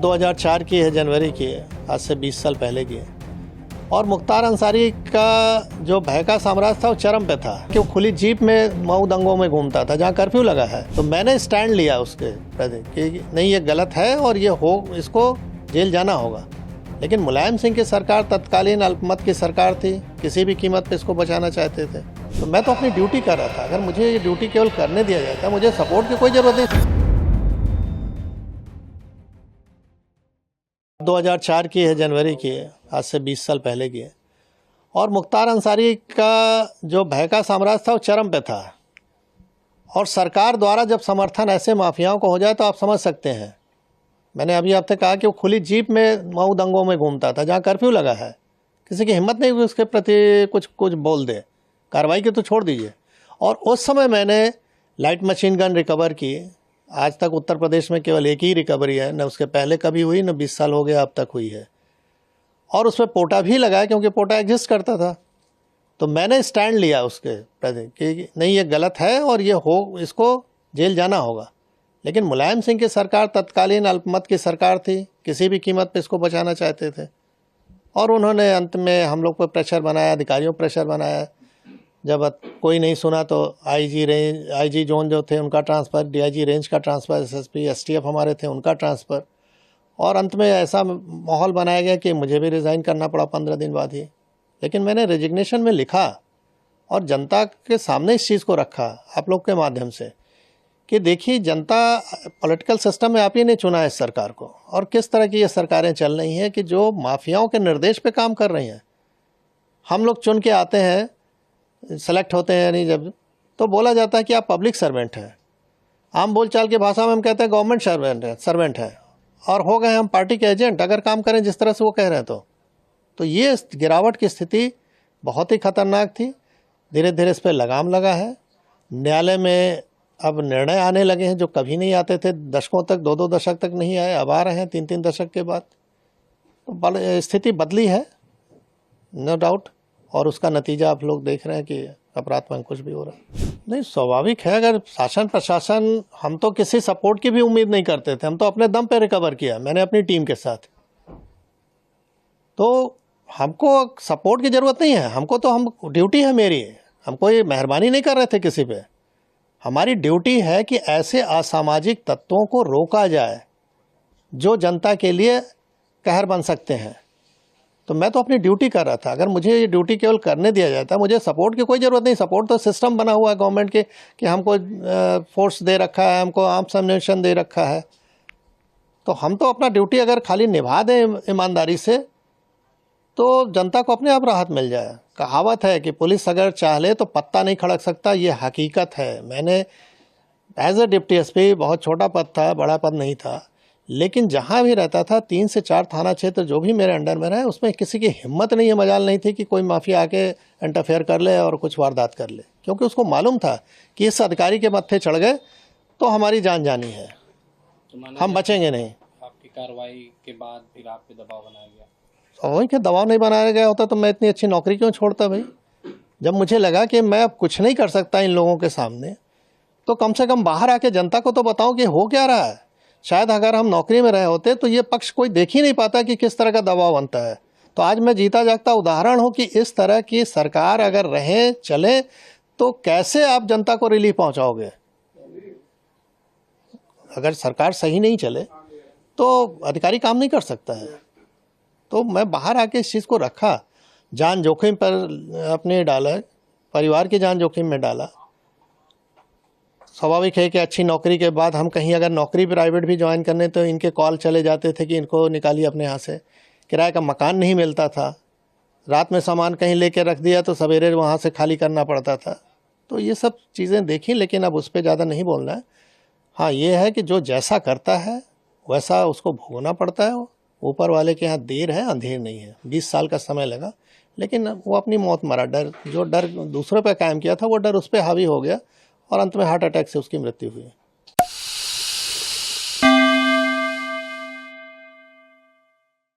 2004 की है, जनवरी की है, आज से 20 साल पहले की है। और मुख्तार अंसारी का जो भय का साम्राज्य था वो चरम पे था कि वो खुली जीप में मऊ दंगों में घूमता था जहाँ कर्फ्यू लगा है। तो मैंने स्टैंड लिया उसके प्रति कि नहीं, ये गलत है और ये इसको जेल जाना होगा। लेकिन मुलायम सिंह की सरकार तत्कालीन अल्पमत की सरकार थी, किसी भी कीमत पे इसको बचाना चाहते थे। तो मैं तो अपनी ड्यूटी कर रहा था। अगर मुझे ये ड्यूटी केवल करने दिया जाता, मुझे सपोर्ट की कोई ज़रूरत नहीं। 2004 की है, जनवरी की है, आज से 20 साल पहले की है। और मुख्तार अंसारी का जो भय का साम्राज्य था वो चरम पे था। और सरकार द्वारा जब समर्थन ऐसे माफियाओं को हो जाए तो आप समझ सकते हैं। मैंने अभी आपसे कहा कि वो खुली जीप में मऊ दंगों में घूमता था जहाँ कर्फ्यू लगा है। किसी की हिम्मत नहीं हुई उसके प्रति कुछ बोल दे, कार्रवाई की तो छोड़ दीजिए। और उस समय मैंने लाइट मशीन गन रिकवर की। आज तक उत्तर प्रदेश में केवल एक ही रिकवरी है, न उसके पहले कभी हुई, न 20 साल हो गया अब तक हुई है। और उसमें पोटा भी लगाया क्योंकि पोटा एग्जिस्ट करता था। तो मैंने स्टैंड लिया उसके प्रति कि नहीं, ये गलत है और इसको जेल जाना होगा। लेकिन मुलायम सिंह की सरकार तत्कालीन अल्पमत की सरकार थी, किसी भी कीमत पे इसको बचाना चाहते थे। और उन्होंने अंत में हम लोग पर प्रेशर बनाया, अधिकारियों पर प्रेशर बनाया। जब कोई नहीं सुना तो आईजी जोन जो थे उनका ट्रांसफ़र, डीआईजी रेंज का ट्रांसफ़र, एसएसपी एसटीएफ हमारे थे उनका ट्रांसफ़र। और अंत में ऐसा माहौल बनाया गया कि मुझे भी रिज़ाइन करना पड़ा 15 दिन बाद ही। लेकिन मैंने रेजिग्नेशन में लिखा और जनता के सामने इस चीज़ को रखा आप लोग के माध्यम से कि देखिए, जनता पॉलिटिकल सिस्टम में आप ही ने चुना है इस सरकार को। और किस तरह की ये सरकारें चल रही हैं कि जो माफियाओं के निर्देश पे काम कर रही हैं। हम लोग चुन के आते हैं, सेलेक्ट होते हैं, यानी जब तो बोला जाता है कि आप पब्लिक सर्वेंट हैं। आम बोलचाल की भाषा में हम कहते हैं गवर्नमेंट सर्वेंट है और हो गए हम पार्टी के एजेंट अगर काम करें जिस तरह से वो कह रहे हैं। तो ये गिरावट की स्थिति बहुत ही खतरनाक थी। धीरे धीरे इस पर लगाम लगा है। न्यायालय में अब निर्णय आने लगे हैं जो कभी नहीं आते थे, दशकों तक, 2-2 दशक तक नहीं आए, अब आ रहे हैं 3-3 दशक के बाद। तो स्थिति बदली है, नो डाउट। और उसका नतीजा आप लोग देख रहे हैं कि अपराध में कुछ भी हो रहा है। नहीं, स्वाभाविक है। अगर शासन प्रशासन, हम तो किसी सपोर्ट की भी उम्मीद नहीं करते थे, हम तो अपने दम पे रिकवर किया, मैंने अपनी टीम के साथ। तो हमको सपोर्ट की ज़रूरत नहीं है। हमको तो ड्यूटी है मेरी, हम कोई मेहरबानी नहीं कर रहे थे किसी पे। हमारी ड्यूटी है कि ऐसे असामाजिक तत्वों को रोका जाए जो जनता के लिए कहर बन सकते हैं। तो मैं तो अपनी ड्यूटी कर रहा था। अगर मुझे ये ड्यूटी केवल करने दिया जाता, मुझे सपोर्ट की कोई ज़रूरत नहीं। सपोर्ट तो सिस्टम बना हुआ है गवर्नमेंट के कि हमको फोर्स दे रखा है, हमको आर्म्स एम्युनिशन दे रखा है। तो हम तो अपना ड्यूटी अगर खाली निभा दें ईमानदारी से तो जनता को अपने आप राहत मिल जाए। कहावत है कि पुलिस अगर चाह ले तो पत्ता नहीं खड़क सकता, ये हकीकत है। मैंने एज ए डिप्टी एसपी, बहुत छोटा पद था, बड़ा पद नहीं था, लेकिन जहाँ भी रहता था 3 से 4 थाना क्षेत्र जो भी मेरे अंडर में रहे, उसमें किसी की हिम्मत नहीं है, मजाल नहीं थी कि कोई माफिया आके इंटरफेयर कर ले और कुछ वारदात कर ले। क्योंकि उसको मालूम था कि इस अधिकारी के मत्थे चढ़ गए तो हमारी जान जानी है, हम बचेंगे नहीं। आपकी कार्रवाई के बाद फिर आप पे दबाव बनाया गया? वही के दबाव नहीं बनाया गया होता तो मैं इतनी अच्छी नौकरी क्यों छोड़ता भाई। जब मुझे लगा कि मैं अब कुछ नहीं कर सकता इन लोगों के सामने, तो कम से कम बाहर आके जनता को तो बताऊं कि हो क्या रहा है। शायद अगर हम नौकरी में रहे होते तो ये पक्ष कोई देख ही नहीं पाता कि किस तरह का दबाव बनता है। तो आज मैं जीता जागता उदाहरण हूँ कि इस तरह की सरकार अगर रहे चले तो कैसे आप जनता को रिलीफ पहुँचाओगे। अगर सरकार सही नहीं चले तो अधिकारी काम नहीं कर सकता है। तो मैं बाहर आके इस चीज़ को रखा, जान जोखिम पर अपने डाला, परिवार की जान जोखिम में डाला। स्वाभाविक है कि अच्छी नौकरी के बाद हम कहीं अगर नौकरी प्राइवेट भी ज्वाइन करने तो इनके कॉल चले जाते थे कि इनको निकालिए अपने यहाँ से। किराए का मकान नहीं मिलता था, रात में सामान कहीं लेके रख दिया तो सवेरे वहाँ से खाली करना पड़ता था। तो ये सब चीज़ें देखी, लेकिन अब उस पर ज़्यादा नहीं बोलना है। हाँ, ये है कि जो जैसा करता है वैसा उसको भोगना पड़ता है। ऊपर वाले के यहाँ देर है, अंधेर नहीं है। 20 साल का समय लगा, लेकिन वो अपनी मौत मरा। जो डर दूसरों पे कायम किया था वो डर उस पर हावी हो गया और अंत में हार्ट अटैक से उसकी मृत्यु हुई।